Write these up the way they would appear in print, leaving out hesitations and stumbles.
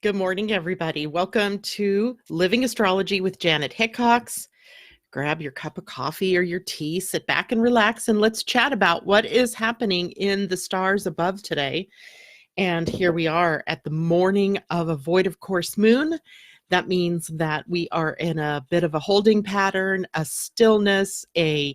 Good morning, everybody. Welcome to Living Astrology with Janet Hickox. Grab your cup of coffee or your tea, sit back and relax, and let's chat about what is happening in the stars above today. And here we are at the morning of a void of course moon. That means that we are in a bit of a holding pattern, a stillness, a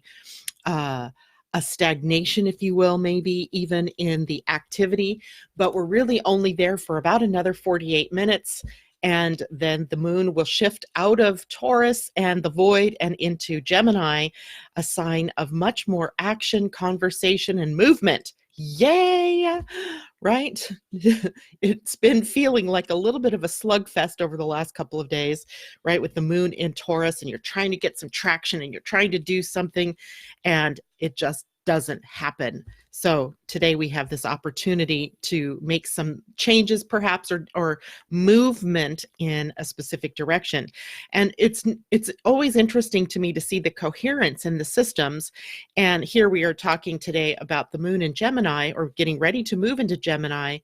stagnation, if you will, maybe even in the activity, but we're really only there for about another 48 minutes. And then the moon will shift out of Taurus and the void and into Gemini, a sign of much more action, conversation, and movement. Yay! Right? It's been feeling like a little bit of a slugfest over the last couple of days, right? With the moon in Taurus, and you're trying to get some traction and you're trying to do something, and it just doesn't happen. So today we have this opportunity to make some changes, perhaps, or movement in a specific direction. And it's always interesting to me to see the coherence in the systems. And here we are talking today about the moon in Gemini, or getting ready to move into Gemini,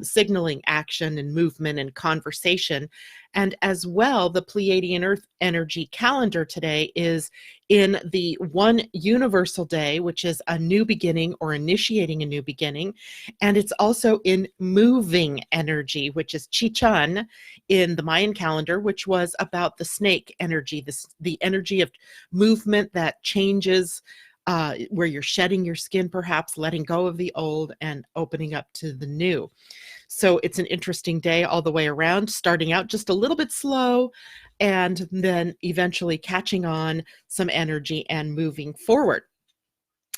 signaling action and movement and conversation. And as well, the Pleiadian-Earth energy calendar today is in the one universal day, which is a new beginning or initiating a new beginning. And it's also in moving energy, which is Chichan in the Mayan calendar, which was about the snake energy, the energy of movement that changes, where you're shedding your skin, perhaps letting go of the old and opening up to the new. So it's an interesting day all the way around, starting out just a little bit slow and then eventually catching on some energy and moving forward.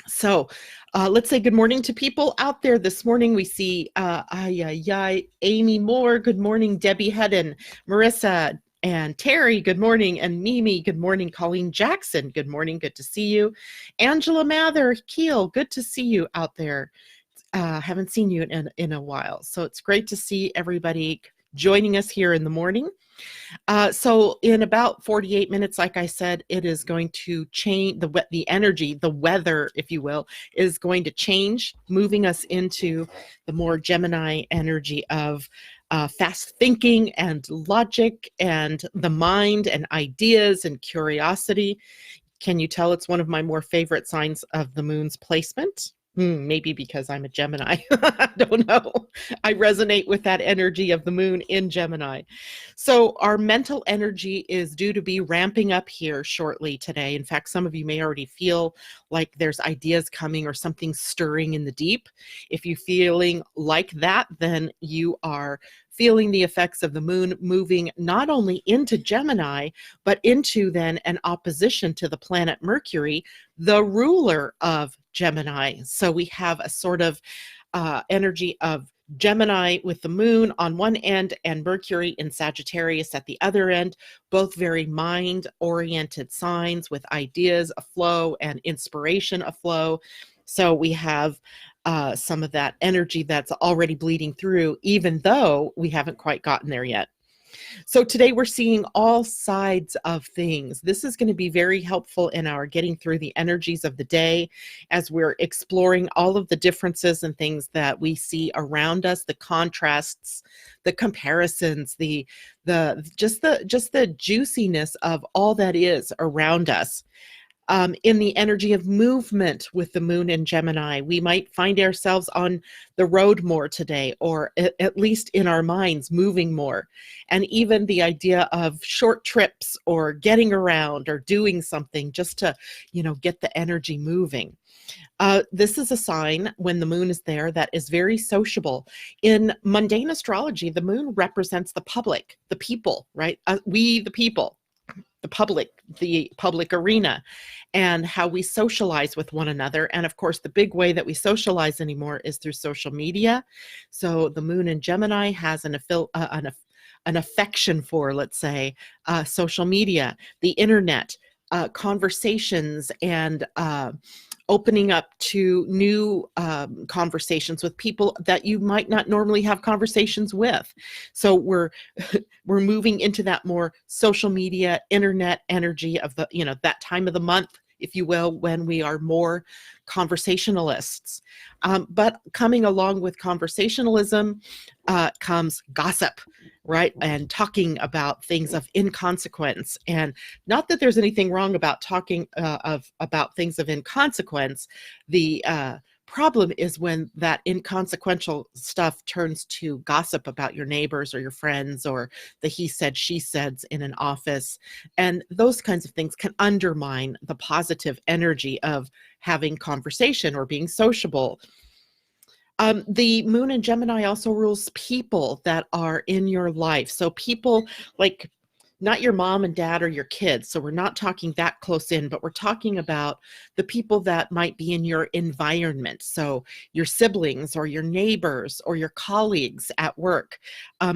So let's say good morning to people out there this morning. We see Amy Moore, good morning, Debbie Hedden, Marissa, and Terry, good morning. And Mimi, good morning. Colleen Jackson, good morning. Good to see you. Angela Mather, Keel, good to see you out there. Haven't seen you in a while. So it's great to see everybody joining us here in the morning. So in about 48 minutes, like I said, it is going to change the energy, the weather, if you will, is going to change, moving us into the more Gemini energy of fast thinking and logic and the mind and ideas and curiosity. Can you tell it's one of my more favorite signs of the moon's placement? Maybe because I'm a Gemini. I don't know. I resonate with that energy of the moon in Gemini. So our mental energy is due to be ramping up here shortly today. In fact, some of you may already feel like there's ideas coming or something stirring in the deep. If you're feeling like that, then you are feeling the effects of the moon moving not only into Gemini, but into then an opposition to the planet Mercury, the ruler of Gemini. So we have a sort of energy of Gemini with the moon on one end and Mercury in Sagittarius at the other end, both very mind-oriented signs with ideas aflow and inspiration aflow. So we have some of that energy that's already bleeding through, even though we haven't quite gotten there yet. So today we're seeing all sides of things. This is going to be very helpful in our getting through the energies of the day as we're exploring all of the differences and things that we see around us, the contrasts, the comparisons, just the juiciness of all that is around us. In the energy of movement with the moon in Gemini, we might find ourselves on the road more today, or at least in our minds moving more. And even the idea of short trips or getting around or doing something just to, get the energy moving. This is a sign when the moon is there that is very sociable. In mundane astrology, the moon represents the public, the people, right? We, the people. The public arena, and how we socialize with one another. And of course, the big way that we socialize anymore is through social media. So the moon in Gemini has an affection for, let's say, social media, the internet, conversations, and opening up to new conversations with people that you might not normally have conversations with. So we're moving into that more social media, internet energy of the, that time of the month if you will, when we are more conversationalists. But coming along with conversationalism comes gossip, right? And talking about things of inconsequence. And not that there's anything wrong about talking about things of inconsequence. The problem is when that inconsequential stuff turns to gossip about your neighbors or your friends, or the he said, she said in an office. And those kinds of things can undermine the positive energy of having conversation or being sociable. The moon in Gemini also rules people that are in your life. So people like not your mom and dad or your kids. So we're not talking that close in, but we're talking about the people that might be in your environment. So your siblings or your neighbors or your colleagues at work,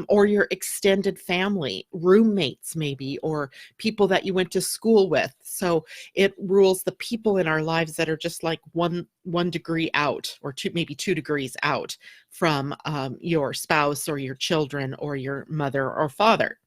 or your extended family, roommates maybe, or people that you went to school with. So it rules the people in our lives that are just like one degree out, or maybe 2 degrees out from your spouse or your children or your mother or father.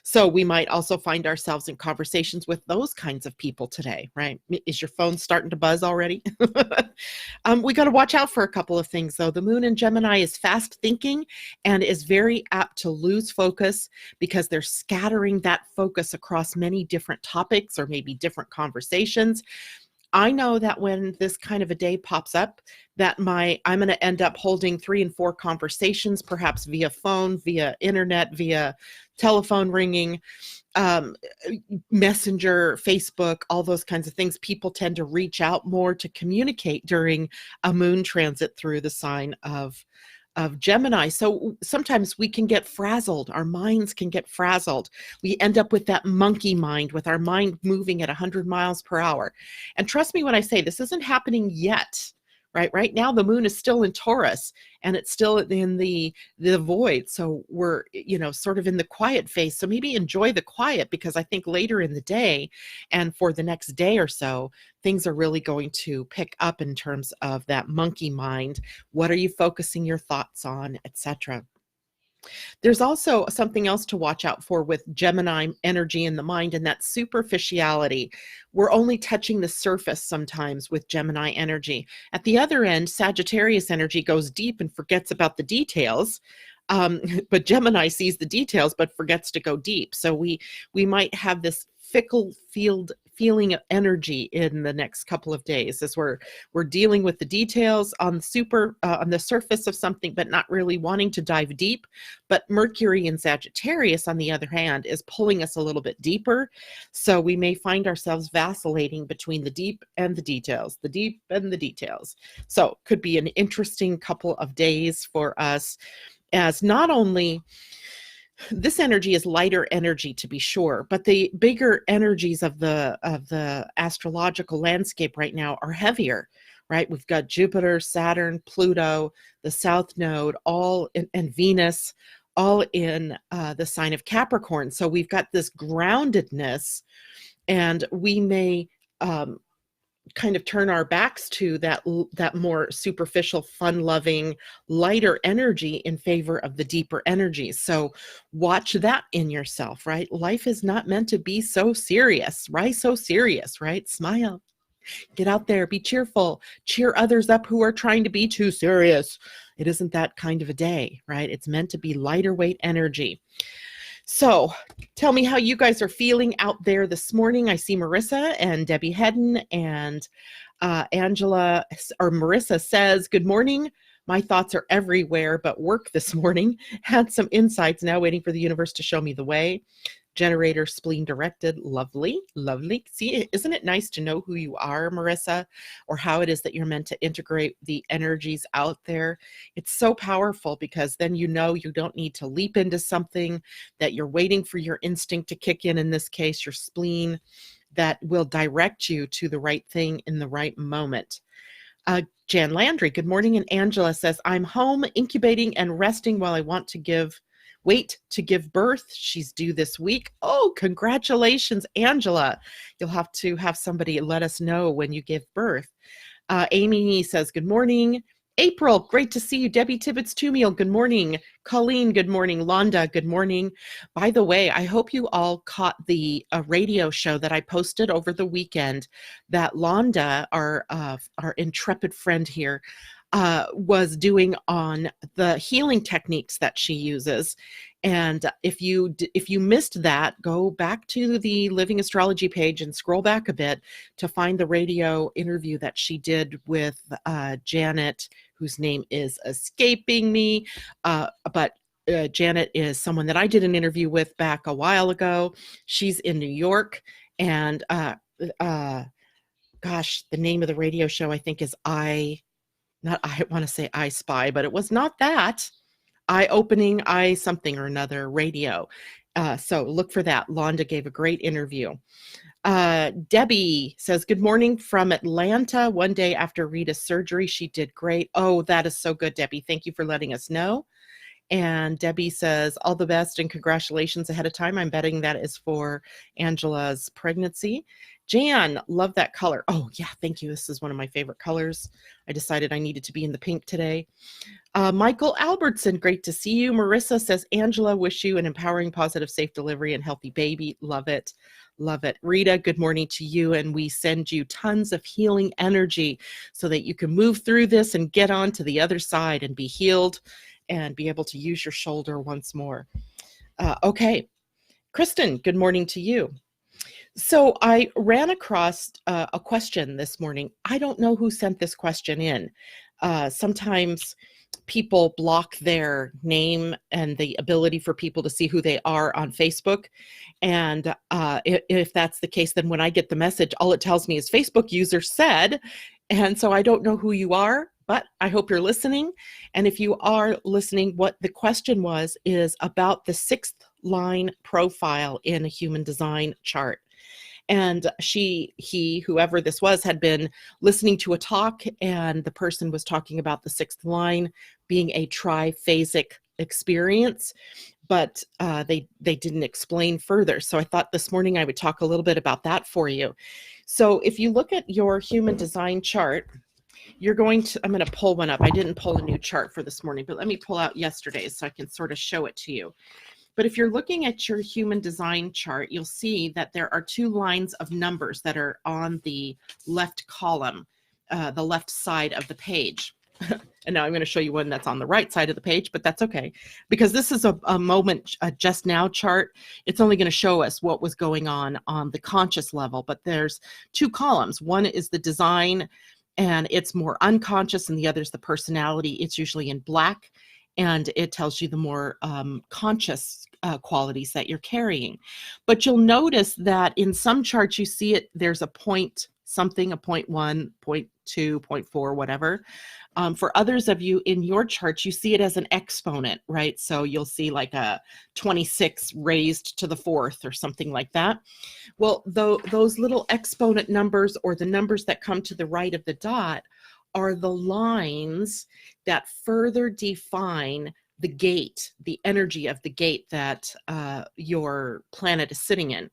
So we might also find ourselves in conversations with those kinds of people today, right? Is your phone starting to buzz already? We got to watch out for a couple of things, though. The moon in Gemini is fast thinking and is very apt to lose focus because they're scattering that focus across many different topics or maybe different conversations. I know that when this kind of a day pops up, that I'm going to end up holding 3 and 4 conversations, perhaps via phone, via internet, via telephone ringing, messenger, Facebook, all those kinds of things. People tend to reach out more to communicate during a moon transit through the sign of Gemini. So sometimes we can get frazzled. Our minds can get frazzled. We end up with that monkey mind, with our mind moving at 100 miles per hour. And trust me when I say this isn't happening yet, right? Right now, the moon is still in Taurus and it's still in the void. So we're, sort of in the quiet phase. So maybe enjoy the quiet, because I think later in the day and for the next day or so, things are really going to pick up in terms of that monkey mind. What are you focusing your thoughts on, etc.? There's also something else to watch out for with Gemini energy in the mind, and that's superficiality. We're only touching the surface sometimes with Gemini energy. At the other end, Sagittarius energy goes deep and forgets about the details. But Gemini sees the details but forgets to go deep. So we might have this fickle feeling of energy in the next couple of days as we're dealing with the details on the surface of something, but not really wanting to dive deep. But Mercury in Sagittarius, on the other hand, is pulling us a little bit deeper. So we may find ourselves vacillating between the deep and the details, the deep and the details. So could be an interesting couple of days for us, as not only this energy is lighter energy, to be sure, but the bigger energies of the astrological landscape right now are heavier, right? We've got Jupiter, Saturn, Pluto, the South Node, and Venus, all in the sign of Capricorn. So we've got this groundedness, and we may kind of turn our backs to that more superficial, fun-loving, lighter energy in favor of the deeper energies. So watch that in yourself, right? Life is not meant to be so serious, right? So serious, right? Smile. Get out there, be cheerful, cheer others up who are trying to be too serious. It isn't that kind of a day, right? It's meant to be lighter weight energy. So tell me how you guys are feeling out there this morning. I see Marissa and Debbie Hedden and Angela, or Marissa says, good morning. My thoughts are everywhere but work this morning. Had some insights, now waiting for the universe to show me the way. Generator spleen directed. Lovely, lovely. See, isn't it nice to know who you are, Marissa, or how it is that you're meant to integrate the energies out there? It's so powerful, because then you don't need to leap into something, that you're waiting for your instinct to kick in this case, your spleen, that will direct you to the right thing in the right moment. Jan Landry, good morning. And Angela says, I'm home incubating and resting while I wait to give birth. She's due this week. Oh, congratulations, Angela. You'll have to have somebody let us know when you give birth. Amy says, good morning. April, great to see you. Debbie Tibbetts-Tumiel, good morning. Colleen, good morning. Londa, good morning. By the way, I hope you all caught the radio show that I posted over the weekend that Londa, our intrepid friend here, was doing on the healing techniques that she uses. And if you missed that, go back to the Living Astrology page and scroll back a bit to find the radio interview that she did with Janet, whose name is escaping me. But Janet is someone that I did an interview with back a while ago. She's in New York. And gosh, the name of the radio show, I think, is I want to say I Spy, but it was not that. Eye-opening, something or another radio. So look for that. Londa gave a great interview. Debbie says, good morning from Atlanta. One day after Rita's surgery, she did great. Oh, that is so good, Debbie. Thank you for letting us know. And Debbie says, all the best and congratulations ahead of time. I'm betting that is for Angela's pregnancy. Jan, love that color. Oh, yeah, thank you. This is one of my favorite colors. I decided I needed to be in the pink today. Michael Albertson, great to see you. Marissa says, Angela, wish you an empowering, positive, safe delivery and healthy baby. Love it. Love it. Rita, good morning to you. And we send you tons of healing energy so that you can move through this and get on to the other side and be healed and be able to use your shoulder once more. Okay. Kristen, good morning to you. So I ran across a question this morning. I don't know who sent this question in. Sometimes people block their name and the ability for people to see who they are on Facebook. And if that's the case, then when I get the message, all it tells me is Facebook user said. And so I don't know who you are, but I hope you're listening. And if you are listening, what the question was is about the 6th line profile in a human design chart. And whoever this was, had been listening to a talk, and the person was talking about the 6th line being a triphasic experience, but they didn't explain further. So I thought this morning I would talk a little bit about that for you. So if you look at your human design chart, I'm going to pull one up. I didn't pull a new chart for this morning, but let me pull out yesterday's so I can sort of show it to you. But if you're looking at your human design chart, you'll see that there are 2 lines of numbers that are on the left column, the left side of the page. And now I'm going to show you one that's on the right side of the page, but that's okay. Because this is a moment, a just now chart. It's only going to show us what was going on the conscious level. But there's 2 columns. One is the design, and it's more unconscious, and the other is the personality. It's usually in black. And it tells you the more conscious qualities that you're carrying. But you'll notice that in some charts you see it, there's a point something, a 0.1, 0.2, 0.4, whatever. For others of you in your charts, you see it as an exponent, right? So you'll see like a 26 raised to the 4th or something like that. Well, those little exponent numbers, or the numbers that come to the right of the dot, are the lines that further define the gate, the energy of the gate that your planet is sitting in.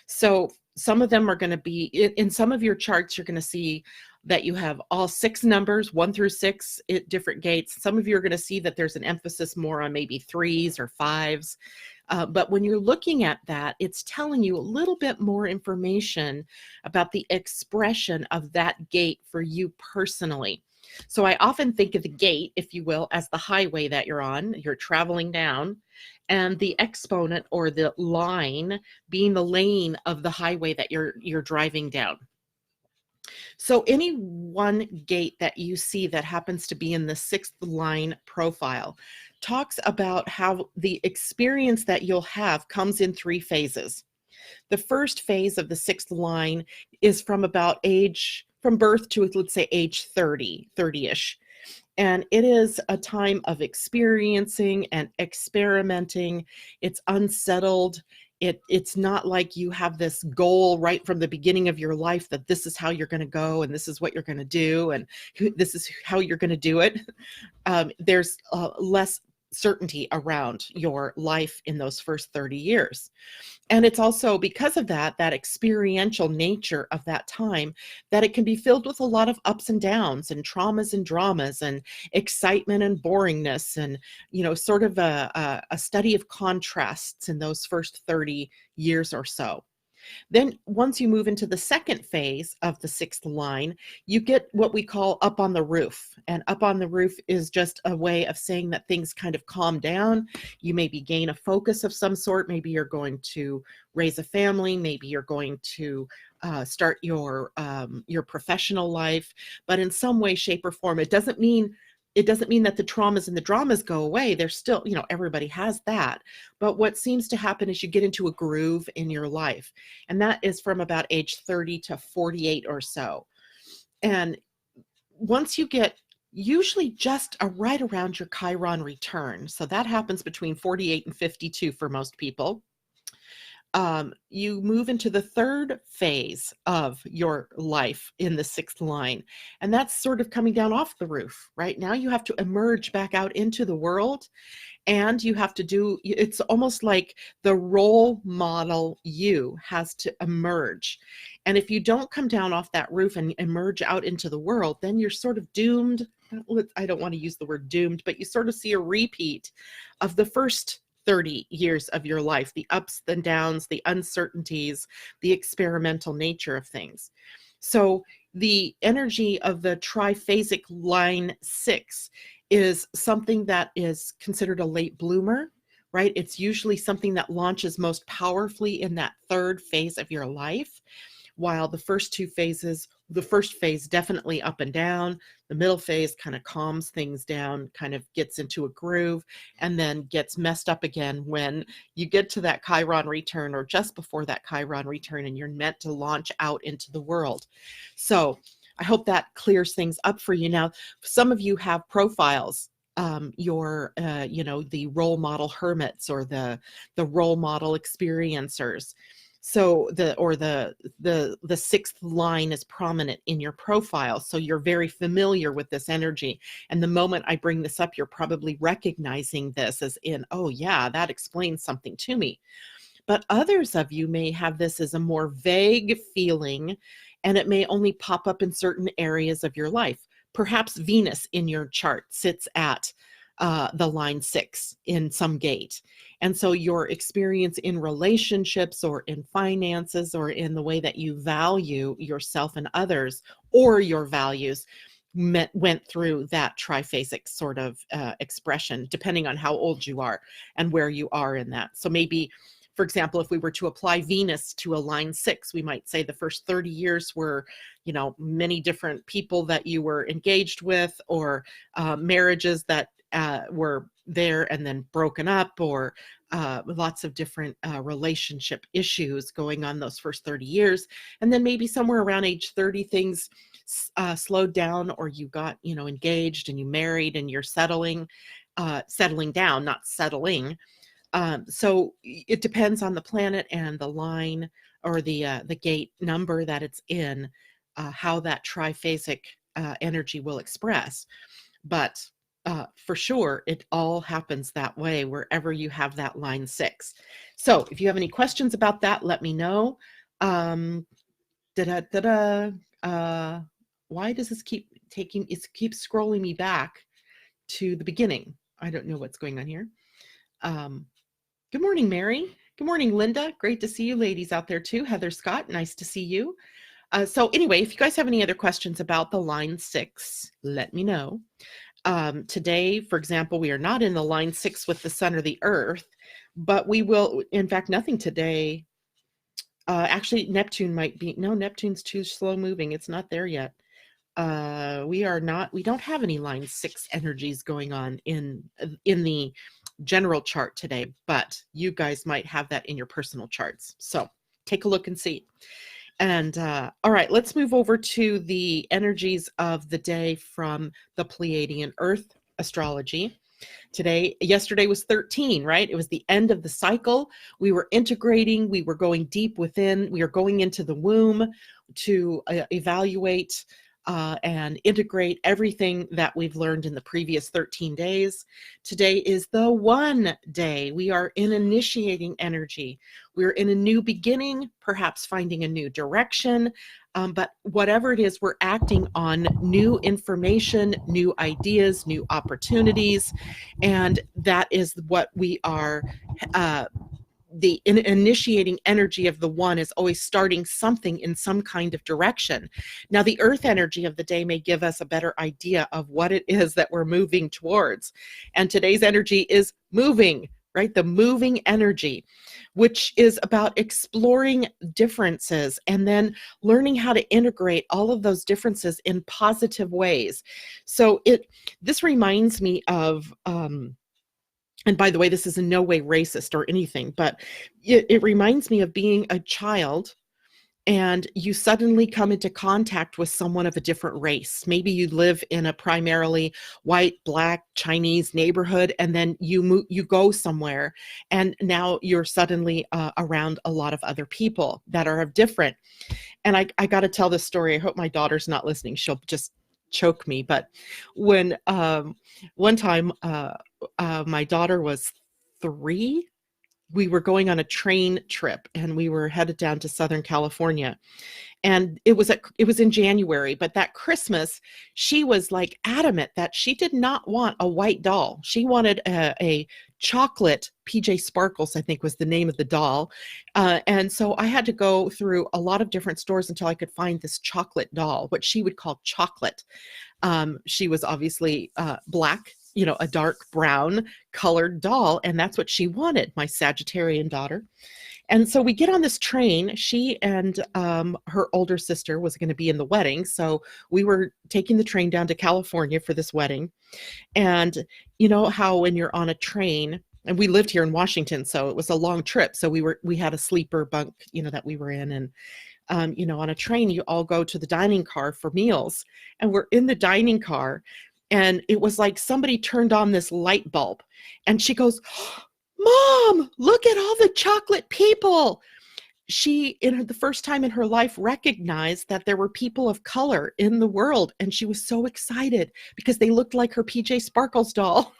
So some of them are going to be, in some of your charts, you're going to see that you have all 6 numbers, 1 through 6, at different gates. Some of you are going to see that there's an emphasis more on maybe 3s or 5s. But when you're looking at that, it's telling you a little bit more information about the expression of that gate for you personally. So I often think of the gate, if you will, as the highway that you're on, you're traveling down, and the exponent, or the line, being the lane of the highway that you're driving down. So any one gate that you see that happens to be in the 6th line profile talks about how the experience that you'll have comes in 3 phases. The first phase of the 6th line is from birth to, let's say, age 30-ish. And it is a time of experiencing and experimenting. It's unsettled. It's not like you have this goal right from the beginning of your life that this is how you're going to go and this is what you're going to do and this is how you're going to do it. There's less certainty around your life in those first 30 years. And it's also because of that experiential nature of that time, that it can be filled with a lot of ups and downs and traumas and dramas and excitement and boringness, and, sort of a study of contrasts in those first 30 years or so. Then once you move into the second phase of the sixth line, you get what we call up on the roof. And up on the roof is just a way of saying that things kind of calm down. You maybe gain a focus of some sort. Maybe you're going to raise a family. Maybe you're going to start your professional life. But in some way, shape, or form, it doesn't mean that the traumas and the dramas go away. They're still, everybody has that. But what seems to happen is you get into a groove in your life. And that is from about age 30 to 48 or so. And once you get usually just right around your Chiron return, so that happens between 48 and 52 for most people, you move into the third phase of your life in the sixth line. And that's sort of coming down off the roof, right? Now you have to emerge back out into the world, and you have to it's almost like the role model you has to emerge. And if you don't come down off that roof and emerge out into the world, then you're sort of doomed. I don't want to use the word doomed, but you sort of see a repeat of the first 30 years of your life, the ups and downs, the uncertainties, the experimental nature of things. So the energy of the triphasic line 6 is something that is considered a late bloomer, right? It's usually something that launches most powerfully in that third phase of your life, while the first two phases, the first phase definitely up and down, the middle phase kind of calms things down, kind of gets into a groove, and then gets messed up again when you get to that Chiron return, or just before that Chiron return, and you're meant to launch out into the world. So I hope that clears things up for you. Now, some of you have profiles, the role model hermits, or the role model experiencers. So the sixth line is prominent in your profile. So you're very familiar with this energy. And the moment I bring this up, you're probably recognizing this as in, oh yeah, that explains something to me. But others of you may have this as a more vague feeling, and it may only pop up in certain areas of your life. Perhaps Venus in your chart sits at the line 6 in some gate. And so your experience in relationships, or in finances, or in the way that you value yourself and others, or your values, went through that triphasic sort of expression, depending on how old you are and where you are in that. So maybe, for example, if we were to apply Venus to a line 6, we might say the first 30 years were, many different people that you were engaged with, or marriages that were there and then broken up, or lots of different relationship issues going on those first 30 years. And then maybe somewhere around age 30, things slowed down, or you got, engaged and you married and you're settling down, not settling. So it depends on the planet and the line, or the gate number that it's in, how that triphasic energy will express. But for sure, it all happens that way wherever you have that line 6. So if you have any questions about that, let me know. Why does this keep scrolling me back to the beginning? I don't know what's going on here. Good morning, Mary. Good morning, Linda. Great to see you ladies out there too. Heather Scott, nice to see you. So anyway, if you guys have any other questions about the line 6, let me know. Today, for example, we are not in the line 6 with the sun or the earth, but we will, in fact, nothing today. Actually, Neptune might be, no, Neptune's too slow moving. It's not there yet. We don't have any line 6 energies going on in the general chart today, but you guys might have that in your personal charts. So take a look and see. And all right, let's move over to the energies of the day from the Pleiadian-Earth astrology. Yesterday was 13, right? It was the end of the cycle. We were integrating, we were going deep within, we are going into the womb to evaluate and integrate everything that we've learned in the previous 13 days. Today is the one day. We are in initiating energy. We're in a new beginning, perhaps finding a new direction. But whatever it is, we're acting on new information, new ideas, new opportunities. And that is what we are. The initiating energy of the one is always starting something in some kind of direction. Now, the earth energy of the day may give us a better idea of what it is that we're moving towards. And today's energy is moving, right? The moving energy, which is about exploring differences and then learning how to integrate all of those differences in positive ways. So this reminds me of, and by the way, this is in no way racist or anything, but it reminds me of being a child and you suddenly come into contact with someone of a different race. Maybe you live in a primarily white, Black, Chinese neighborhood, and then you go somewhere, and now you're suddenly around a lot of other people that are different. And I got to tell this story. I hope my daughter's not listening. She'll just choke me. But when one time my daughter was 3, we were going on a train trip and we were headed down to Southern California. And it was in January, but that Christmas, she was like adamant that she did not want a white doll. She wanted a chocolate PJ Sparkles, I think was the name of the doll. And so I had to go through a lot of different stores until I could find this chocolate doll, what she would call chocolate. She was obviously Black, a dark brown colored doll. And that's what she wanted, my Sagittarian daughter. And so we get on this train. She and her older sister was going to be in the wedding. So we were taking the train down to California for this wedding. And you know how when you're on a train, and we lived here in Washington, so it was a long trip. So we had a sleeper bunk, that we were in. And on a train, you all go to the dining car for meals. And we're in the dining car. And it was like somebody turned on this light bulb. And she goes, "Mom, look at all the chocolate people." She, the first time in her life, recognized that there were people of color in the world. And she was so excited because they looked like her PJ Sparkles doll.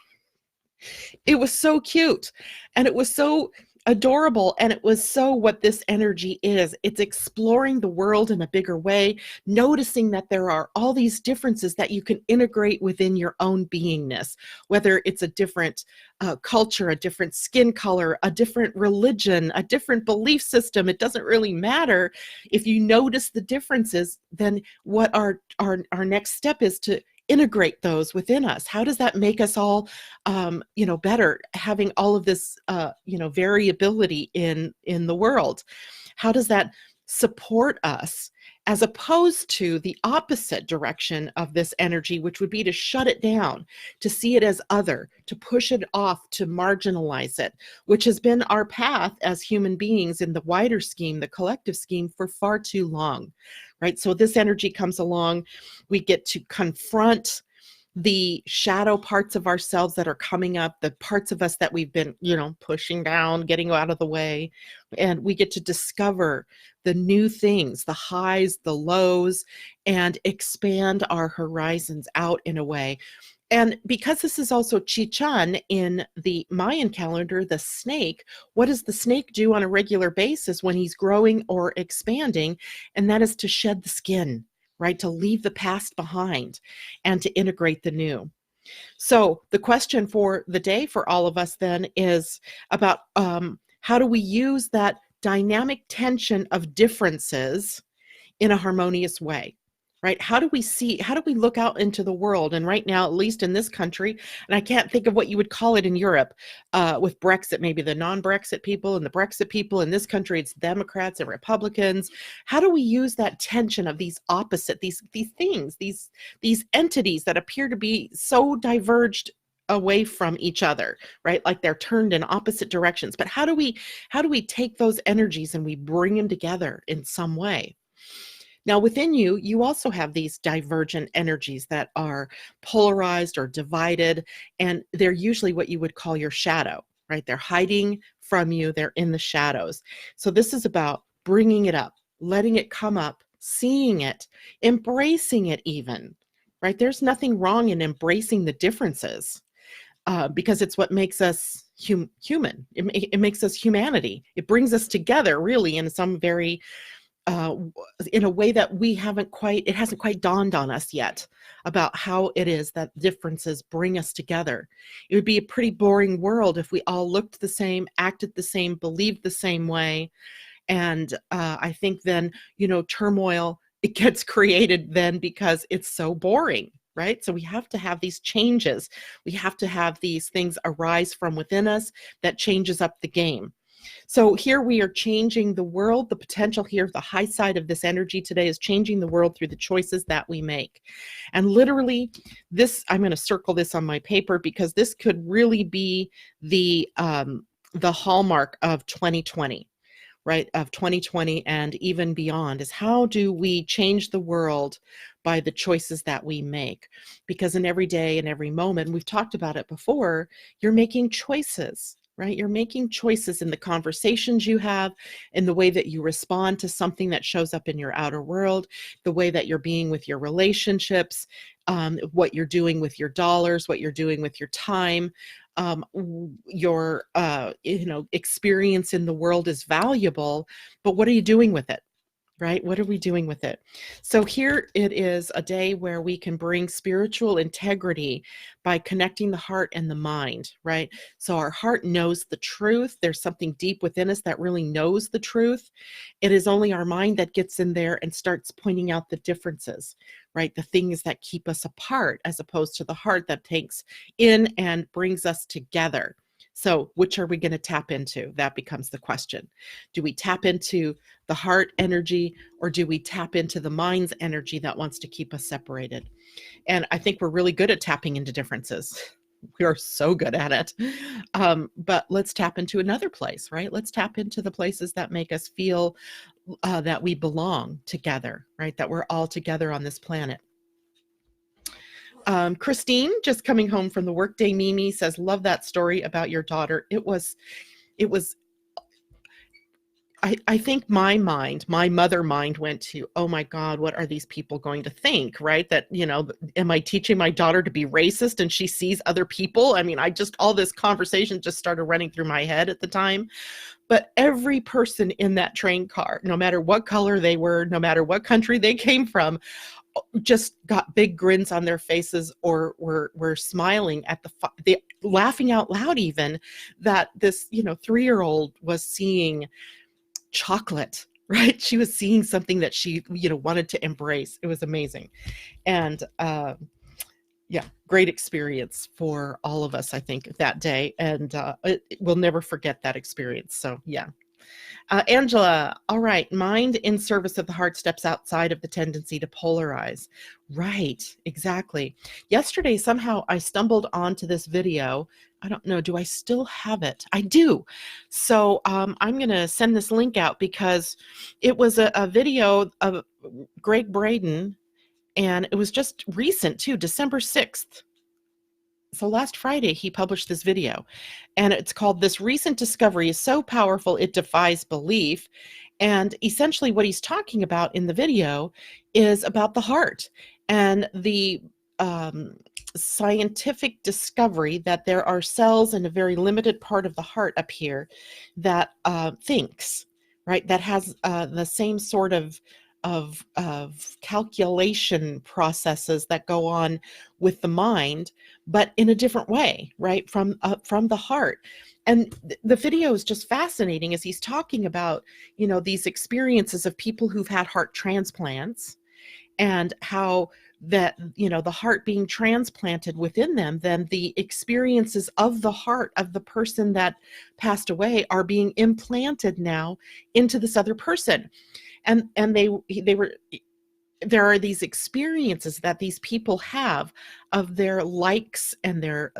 It was so cute. And it was so adorable. And it was so what this energy is. It's exploring the world in a bigger way, noticing that there are all these differences that you can integrate within your own beingness, whether it's a different culture, a different skin color, a different religion, a different belief system. It doesn't really matter. If you notice the differences, then what our next step is to integrate those within us. How does that make us all, better, having all of this, variability in the world? How does that support us, as opposed to the opposite direction of this energy, which would be to shut it down, to see it as other, to push it off, to marginalize it, which has been our path as human beings in the wider scheme, the collective scheme, for far too long, right? So this energy comes along, we get to confront the shadow parts of ourselves that are coming up, the parts of us that we've been, pushing down, getting out of the way. And we get to discover the new things, the highs, the lows, and expand our horizons out in a way. And because this is also Chichan in the Mayan calendar, the snake, what does the snake do on a regular basis when he's growing or expanding? And that is to shed the skin, right? To leave the past behind and to integrate the new. So the question for the day for all of us then is about how do we use that dynamic tension of differences in a harmonious way, right? How do we look out into the world? And right now, at least in this country, and I can't think of what you would call it in Europe with Brexit, maybe the non-Brexit people and the Brexit people. In this country, it's Democrats and Republicans. How do we use that tension of these opposite, these things, these entities that appear to be so diverged away from each other, right? Like they're turned in opposite directions. But how do we take those energies and we bring them together in some way? Now, within you, you also have these divergent energies that are polarized or divided, and they're usually what you would call your shadow, right? They're hiding from you. They're in the shadows. So this is about bringing it up, letting it come up, seeing it, embracing it even, right? There's nothing wrong in embracing the differences, because it's what makes us human. It makes us humanity. It brings us together, really, in some very uh, in a way that it hasn't quite dawned on us yet about how it is that differences bring us together. It would be a pretty boring world if we all looked the same, acted the same, believed the same way. And I think then, turmoil, it gets created then because it's so boring, right? So we have to have these changes. We have to have these things arise from within us that changes up the game. So here we are changing the world. The potential here, the high side of this energy today, is changing the world through the choices that we make. And literally this, I'm going to circle this on my paper because this could really be the hallmark of 2020, right? Of 2020 and even beyond, is how do we change the world by the choices that we make? Because in every day and every moment, we've talked about it before, you're making choices, right? You're making choices in the conversations you have, in the way that you respond to something that shows up in your outer world, the way that you're being with your relationships, what you're doing with your dollars, what you're doing with your time. Your experience in the world is valuable, but what are you doing with it? Right? What are we doing with it? So here it is, a day where we can bring spiritual integrity by connecting the heart and the mind, right? So our heart knows the truth. There's something deep within us that really knows the truth. It is only our mind that gets in there and starts pointing out the differences, right? The things that keep us apart, as opposed to the heart that takes in and brings us together. So which are we going to tap into? That becomes the question. Do we tap into the heart energy, or do we tap into the mind's energy that wants to keep us separated? And I think we're really good at tapping into differences. We are so good at it. But let's tap into another place, right? Let's tap into the places that make us feel that we belong together, right? That we're all together on this planet. Christine, just coming home from the workday, Mimi says, love that story about your daughter. It was, I think my mother mind went to, oh my God, what are these people going to think, right? That, am I teaching my daughter to be racist and she sees other people? I mean, all this conversation just started running through my head at the time. But every person in that train car, no matter what color they were, no matter what country they came from, just got big grins on their faces, or were smiling at the laughing out loud, even that this 3-year-old was seeing chocolate, right? She was seeing something that she wanted to embrace. It was amazing. And yeah, great experience for all of us, I think, that day. And we'll never forget that experience. So yeah. Angela, all right. Mind in service of the heart steps outside of the tendency to polarize. Right, exactly. Yesterday, somehow I stumbled onto this video. I don't know, do I still have it? I do. So I'm going to send this link out because it was a video of Greg Braden, and it was just recent too, December 6th. So last Friday, he published this video, and it's called "This Recent Discovery is So Powerful It Defies Belief." And essentially what he's talking about in the video is about the heart and the scientific discovery that there are cells in a very limited part of the heart up here that thinks, right? That has the same sort of calculation processes that go on with the mind, but in a different way, right? From the heart. And the video is just fascinating as he's talking about, these experiences of people who've had heart transplants, and how that, the heart being transplanted within them, then the experiences of the heart of the person that passed away are being implanted now into this other person. And there are these experiences that these people have of their likes and their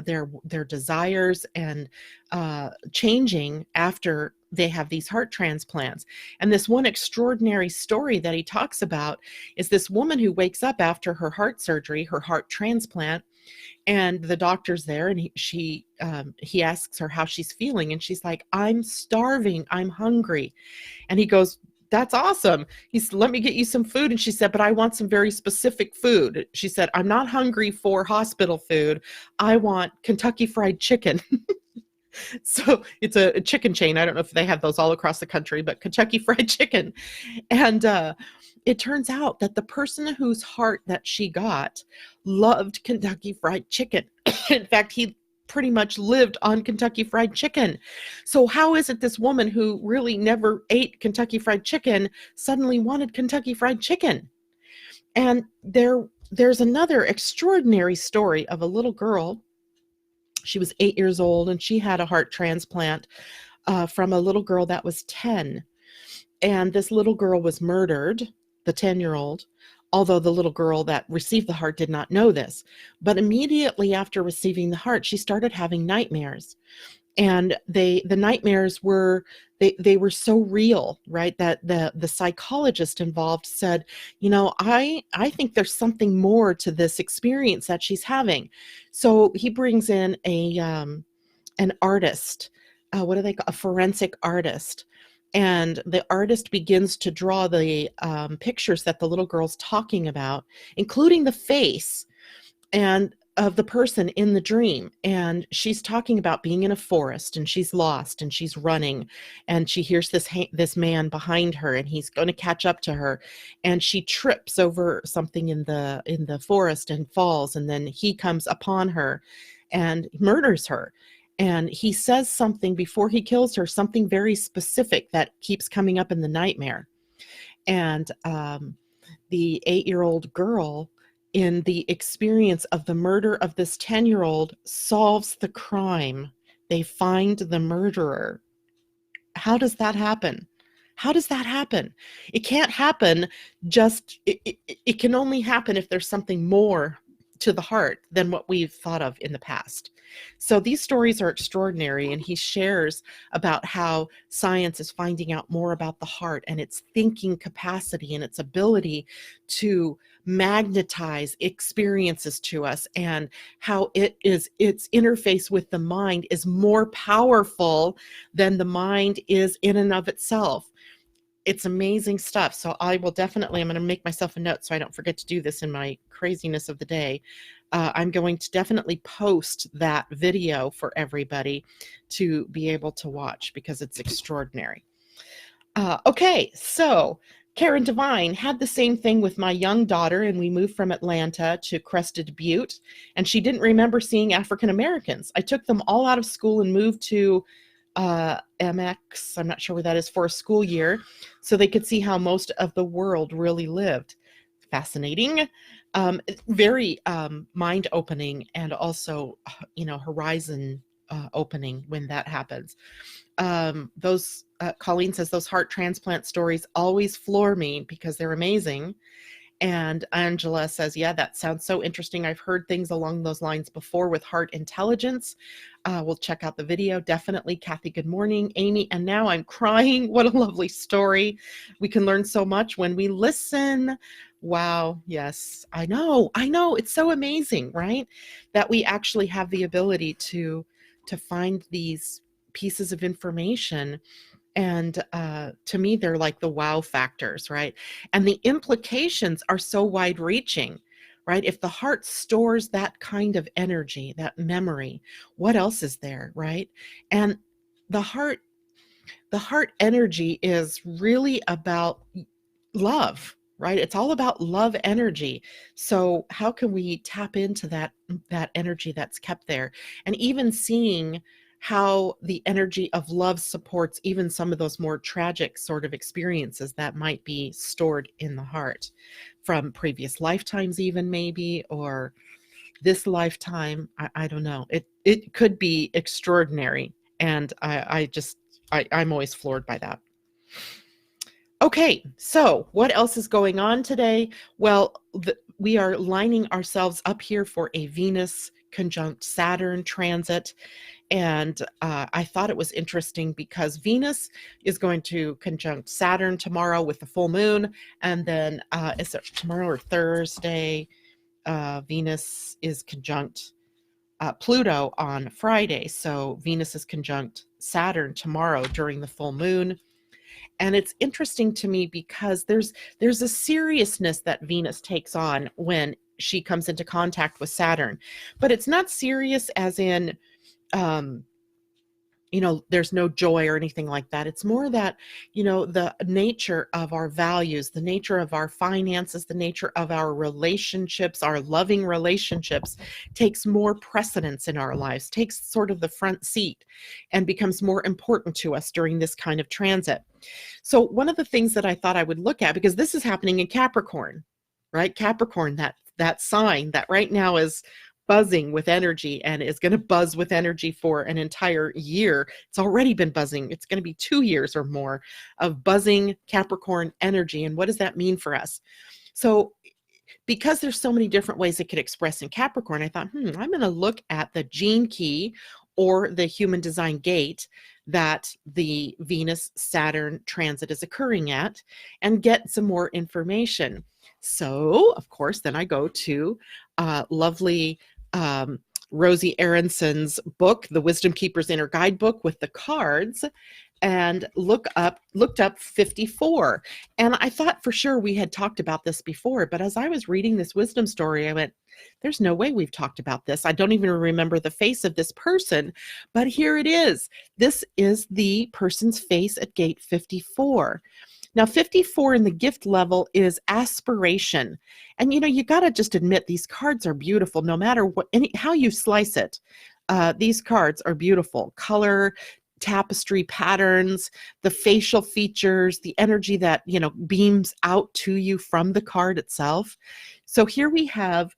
desires and changing after they have these heart transplants. And this one extraordinary story that he talks about is this woman who wakes up after her heart surgery, her heart transplant, and the doctor's there, and he asks her how she's feeling, and she's like, "I'm starving, I'm hungry." And he goes, that's awesome. He said, let me get you some food. And she said, but I want some very specific food. She said, I'm not hungry for hospital food. I want Kentucky Fried Chicken. So it's a chicken chain. I don't know if they have those all across the country, but Kentucky Fried Chicken. And it turns out that the person whose heart that she got loved Kentucky Fried Chicken. In fact, he pretty much lived on Kentucky Fried Chicken. So how is it this woman who really never ate Kentucky Fried Chicken suddenly wanted Kentucky Fried Chicken? And there's another extraordinary story of a little girl. She was 8 years old, and she had a heart transplant from a little girl that was 10. And this little girl was murdered, the 10-year-old, although the little girl that received the heart did not know this. But immediately after receiving the heart, she started having nightmares. And the nightmares were, they were so real, right? That the psychologist involved said, I think there's something more to this experience that she's having. So he brings in an artist, what do they call, a forensic artist. And the artist begins to draw the pictures that the little girl's talking about, including the face and of the person in the dream. And she's talking about being in a forest, and she's lost, and she's running, and she hears this man behind her, and he's going to catch up to her, and she trips over something in the forest and falls, and then he comes upon her and murders her. And he says something before he kills her, something very specific that keeps coming up in the nightmare. And the 8-year-old girl, in the experience of the murder of this 10-year-old, solves the crime. They find the murderer. How does that happen? How does that happen? It can't happen it can only happen if there's something more to the heart than what we've thought of in the past. So these stories are extraordinary, and he shares about how science is finding out more about the heart and its thinking capacity and its ability to magnetize experiences to us, and how its interface with the mind is more powerful than the mind is in and of itself. It's amazing stuff. So I'm going to make myself a note so I don't forget to do this in my craziness of the day. I'm going to definitely post that video for everybody to be able to watch, because it's extraordinary. Okay, so Karen Devine had the same thing with my young daughter, and we moved from Atlanta to Crested Butte, and she didn't remember seeing African Americans. I took them all out of school and moved to MX, I'm not sure where that is, for a school year, so they could see how most of the world really lived. Fascinating, very mind-opening, and also, horizon opening when that happens. Colleen says those heart transplant stories always floor me because they're amazing. And Angela says, yeah, that sounds so interesting. I've heard things along those lines before with heart intelligence. We'll check out the video. Definitely. Kathy, good morning. Amy, and now I'm crying. What a lovely story. We can learn so much when we listen. Wow. Yes, I know. It's so amazing, right? That we actually have the ability to find these pieces of information. And to me, they're like the wow factors, right? And the implications are so wide reaching, right? If the heart stores that kind of energy, that memory, what else is there, right? And the heart energy is really about love, right? It's all about love energy. So how can we tap into that energy that's kept there? And even seeing how the energy of love supports even some of those more tragic sort of experiences that might be stored in the heart from previous lifetimes, even maybe, or this lifetime. I don't know. It could be extraordinary. And I'm always floored by that. Okay, so what else is going on today? Well, we are lining ourselves up here for a Venus conjunct Saturn transit. And I thought it was interesting because Venus is going to conjunct Saturn tomorrow with the full moon. And then is it tomorrow or Thursday? Venus is conjunct Pluto on Friday. So Venus is conjunct Saturn tomorrow during the full moon. And it's interesting to me because there's a seriousness that Venus takes on when she comes into contact with Saturn. But it's not serious as in there's no joy or anything like that. It's more that, the nature of our values, the nature of our finances, the nature of our relationships, our loving relationships takes more precedence in our lives, takes sort of the front seat and becomes more important to us during this kind of transit. So one of the things that I thought I would look at, because this is happening in Capricorn, right? Capricorn, that sign that right now is buzzing with energy and is going to buzz with energy for an entire year. It's already been buzzing. It's going to be 2 years or more of buzzing Capricorn energy. And what does that mean for us? So because there's so many different ways it could express in Capricorn, I thought, I'm going to look at the gene key or the human design gate that the Venus-Saturn transit is occurring at and get some more information. So, of course, then I go to lovely Rosie Aronson's book, The Wisdom Keeper's Inner Guidebook, with the cards, and looked up 54. And I thought for sure we had talked about this before, but as I was reading this wisdom story, I went, there's no way we've talked about this. I don't even remember the face of this person, but here it is. This is the person's face at gate 54. Now, 54 in the gift level is aspiration. And, you got to just admit these cards are beautiful no matter how you slice it. These cards are beautiful. Color, tapestry patterns, the facial features, the energy that, beams out to you from the card itself. So here we have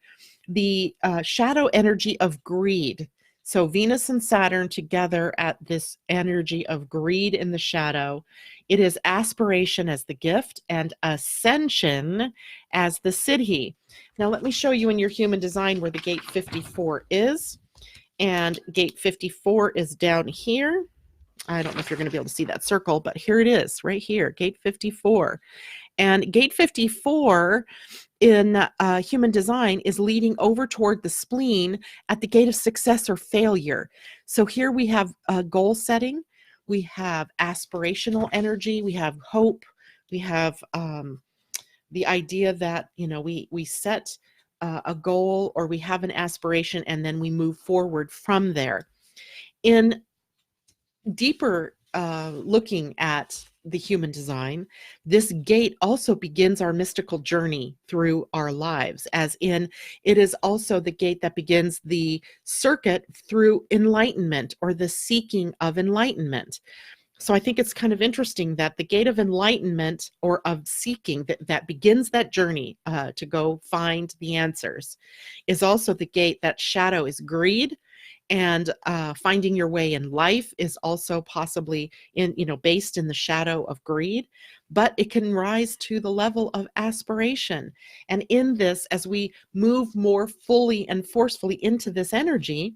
the shadow energy of greed. So Venus and Saturn together at this energy of greed in the shadow. It is aspiration as the gift and ascension as the siddhi. Now let me show you in your human design where the gate 54 is. And gate 54 is down here. I don't know if you're going to be able to see that circle, but here it is right here, gate 54. And gate 54 in human design is leading over toward the spleen at the gate of success or failure. So here we have goal setting, we have aspirational energy, we have hope, we have the idea that, we set a goal or we have an aspiration and then we move forward from there. In deeper looking at the human design, this gate also begins our mystical journey through our lives, as in it is also the gate that begins the circuit through enlightenment or the seeking of enlightenment. So I think it's kind of interesting that the gate of enlightenment or of seeking that begins that journey to go find the answers is also the gate that shadow is greed. And finding your way in life is also possibly based in the shadow of greed, but it can rise to the level of aspiration. And in this, as we move more fully and forcefully into this energy,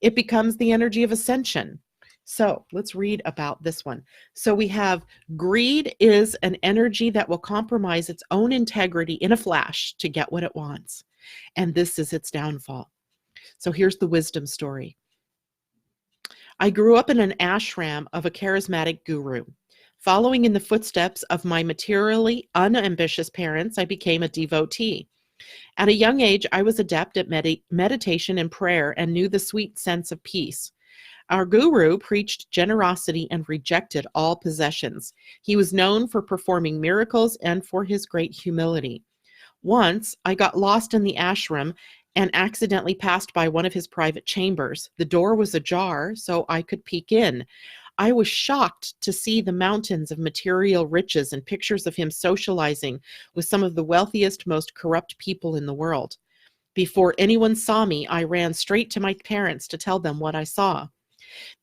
it becomes the energy of ascension. So let's read about this one. So we have greed is an energy that will compromise its own integrity in a flash to get what it wants. And this is its downfall. So here's the wisdom story. I grew up in an ashram of a charismatic guru. Following in the footsteps of my materially unambitious parents, I became a devotee. At a young age, I was adept at meditation and prayer and knew the sweet sense of peace. Our guru preached generosity and rejected all possessions. He was known for performing miracles and for his great humility. Once, I got lost in the ashram and accidentally passed by one of his private chambers. The door was ajar, so I could peek in. I was shocked to see the mountains of material riches and pictures of him socializing with some of the wealthiest, most corrupt people in the world. Before anyone saw me, I ran straight to my parents to tell them what I saw.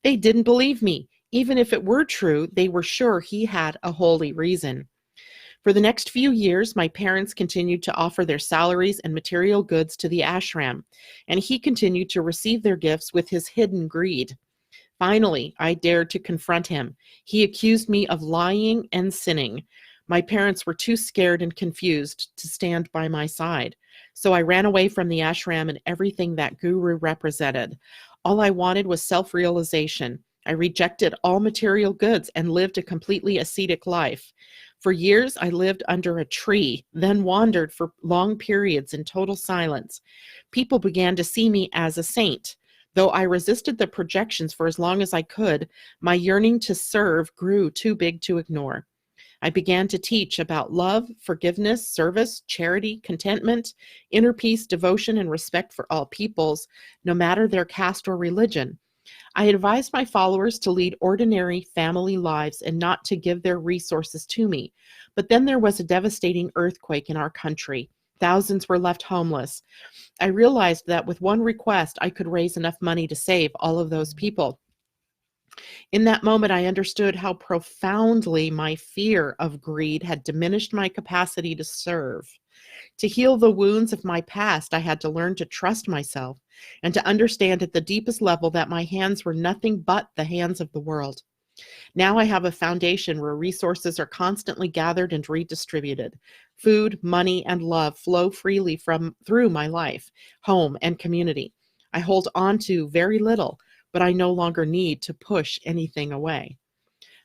They didn't believe me. Even if it were true, they were sure he had a holy reason. For the next few years, my parents continued to offer their salaries and material goods to the ashram, and he continued to receive their gifts with his hidden greed. Finally, I dared to confront him. He accused me of lying and sinning. My parents were too scared and confused to stand by my side, so I ran away from the ashram and everything that guru represented. All I wanted was self-realization. I rejected all material goods and lived a completely ascetic life. For years, I lived under a tree, then wandered for long periods in total silence. People began to see me as a saint. Though I resisted the projections for as long as I could, my yearning to serve grew too big to ignore. I began to teach about love, forgiveness, service, charity, contentment, inner peace, devotion, and respect for all peoples, no matter their caste or religion. I advised my followers to lead ordinary family lives and not to give their resources to me. But then there was a devastating earthquake in our country. Thousands were left homeless. I realized that with one request, I could raise enough money to save all of those people. In that moment, I understood how profoundly my fear of greed had diminished my capacity to serve. To heal the wounds of my past, I had to learn to trust myself and to understand at the deepest level that my hands were nothing but the hands of the world. Now I have a foundation where resources are constantly gathered and redistributed. Food, money, and love flow freely through my life, home, and community. I hold on to very little, but I no longer need to push anything away.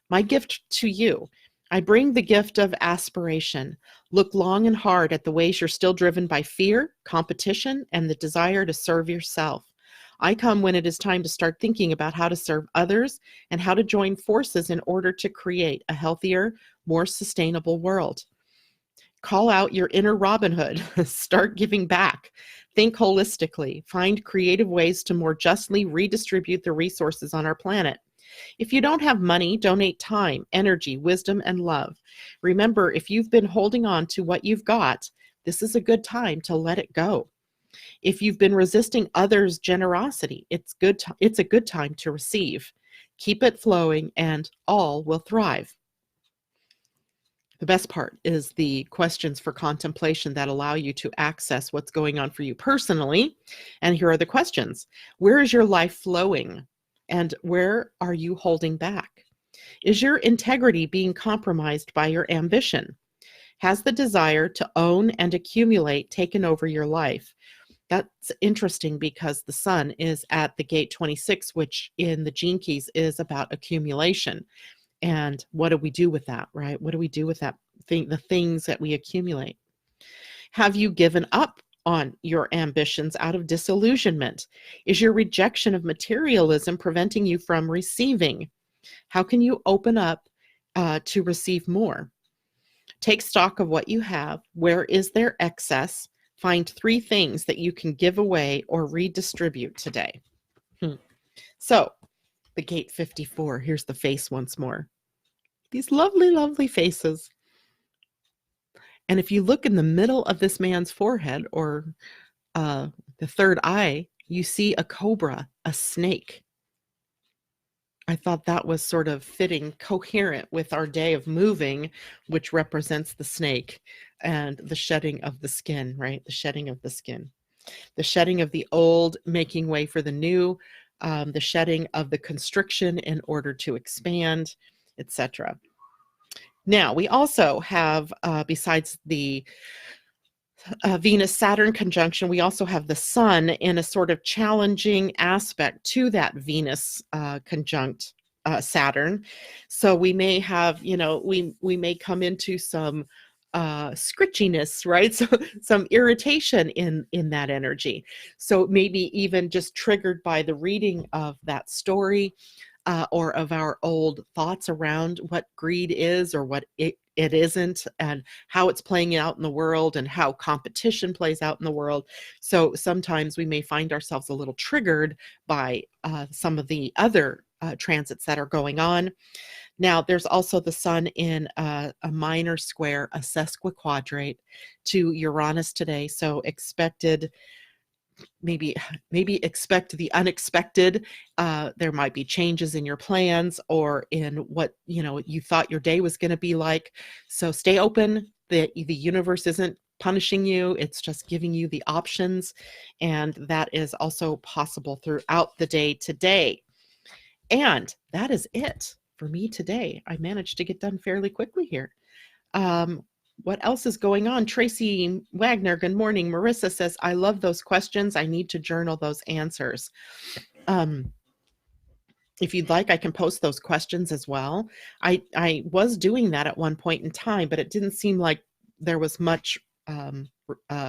My gift to you. I bring the gift of aspiration. Look long and hard at the ways you're still driven by fear, competition, and the desire to serve yourself. I come when it is time to start thinking about how to serve others and how to join forces in order to create a healthier, more sustainable world. Call out your inner Robin Hood. Start giving back. Think holistically. Find creative ways to more justly redistribute the resources on our planet. If you don't have money, donate time, energy, wisdom, and love. Remember, if you've been holding on to what you've got, this is a good time to let it go. If you've been resisting others' generosity, it's a good time to receive. Keep it flowing and all will thrive. The best part is the questions for contemplation that allow you to access what's going on for you personally. And here are the questions. Where is your life flowing? And where are you holding back? Is your integrity being compromised by your ambition? Has the desire to own and accumulate taken over your life? That's interesting because the sun is at the gate 26, which in the gene keys is about accumulation. And what do we do with that, right? What do we do with that the things that we accumulate? Have you given up on your ambitions out of disillusionment? Is your rejection of materialism preventing you from receiving? How can you open up to receive more? Take stock of what you have. Where is there excess? Find 3 things that you can give away or redistribute today. So, the gate 54, here's the face once more. These lovely, lovely faces. And if you look in the middle of this man's forehead or the third eye, you see a cobra, a snake. I thought that was sort of fitting, coherent with our day of moving, which represents the snake and the shedding of the skin, right? The shedding of the skin. The shedding of the old, making way for the new, the shedding of the constriction in order to expand, etc. Now, we also have, besides the Venus-Saturn conjunction, we also have the sun in a sort of challenging aspect to that Venus conjunct Saturn. So we may have, we may come into some scritchiness, right? So some irritation in that energy. So maybe even just triggered by the reading of that story or of our old thoughts around what greed is or what it isn't, and how it's playing out in the world and how competition plays out in the world. So sometimes we may find ourselves a little triggered by some of the other transits that are going on. Now, there's also the sun in a minor square, a sesquiquadrate to Uranus today. So maybe expect the unexpected. There might be changes in your plans or in what you thought your day was going to be like. So stay open. The universe isn't punishing you. It's just giving you the options. And that is also possible throughout the day today. And that is it for me today. I managed to get done fairly quickly here. What else is going on? Tracy Wagner, good morning. Marissa says, I love those questions. I need to journal those answers. if you'd like, I can post those questions as well. I was doing that at one point in time, but it didn't seem like there was much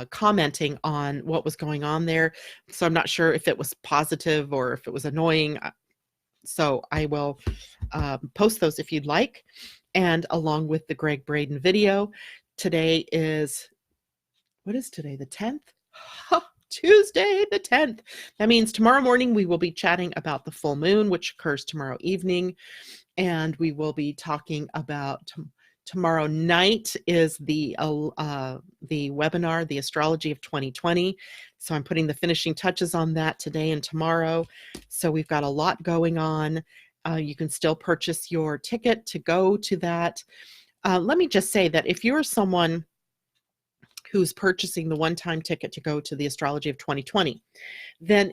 commenting on what was going on there. So I'm not sure if it was positive or if it was annoying. So I will post those if you'd like. And along with the Greg Braden video, today is, what is today? The 10th? Tuesday the 10th. That means tomorrow morning we will be chatting about the full moon, which occurs tomorrow evening. And we will be talking about tomorrow night is the webinar, The Astrology of 2020. So I'm putting the finishing touches on that today and tomorrow. So we've got a lot going on. You can still purchase your ticket to go to that. Let me just say that if you're someone who's purchasing the one-time ticket to go to the Astrology of 2020, then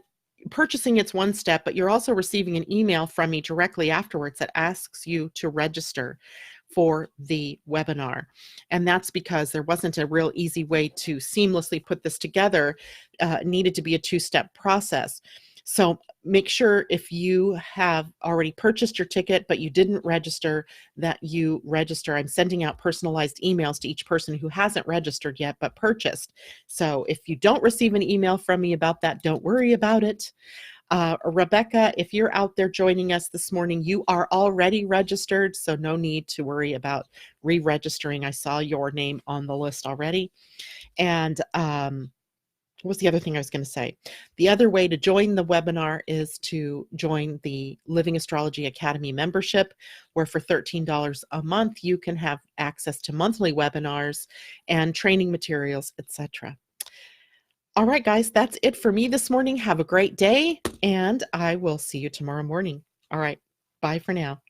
purchasing it's one step, but you're also receiving an email from me directly afterwards that asks you to register for the webinar. And that's because there wasn't a real easy way to seamlessly put this together. It needed to be a two-step process. So make sure if you have already purchased your ticket, but you didn't register, that you register. I'm sending out personalized emails to each person who hasn't registered yet, but purchased. So if you don't receive an email from me about that, don't worry about it. Rebecca, if you're out there joining us this morning, you are already registered, so no need to worry about re-registering. I saw your name on the list already. And what was the other thing I was going to say? The other way to join the webinar is to join the Living Astrology Academy membership, where for $13 a month, you can have access to monthly webinars and training materials, etc. All right, guys, that's it for me this morning. Have a great day, and I will see you tomorrow morning. All right, bye for now.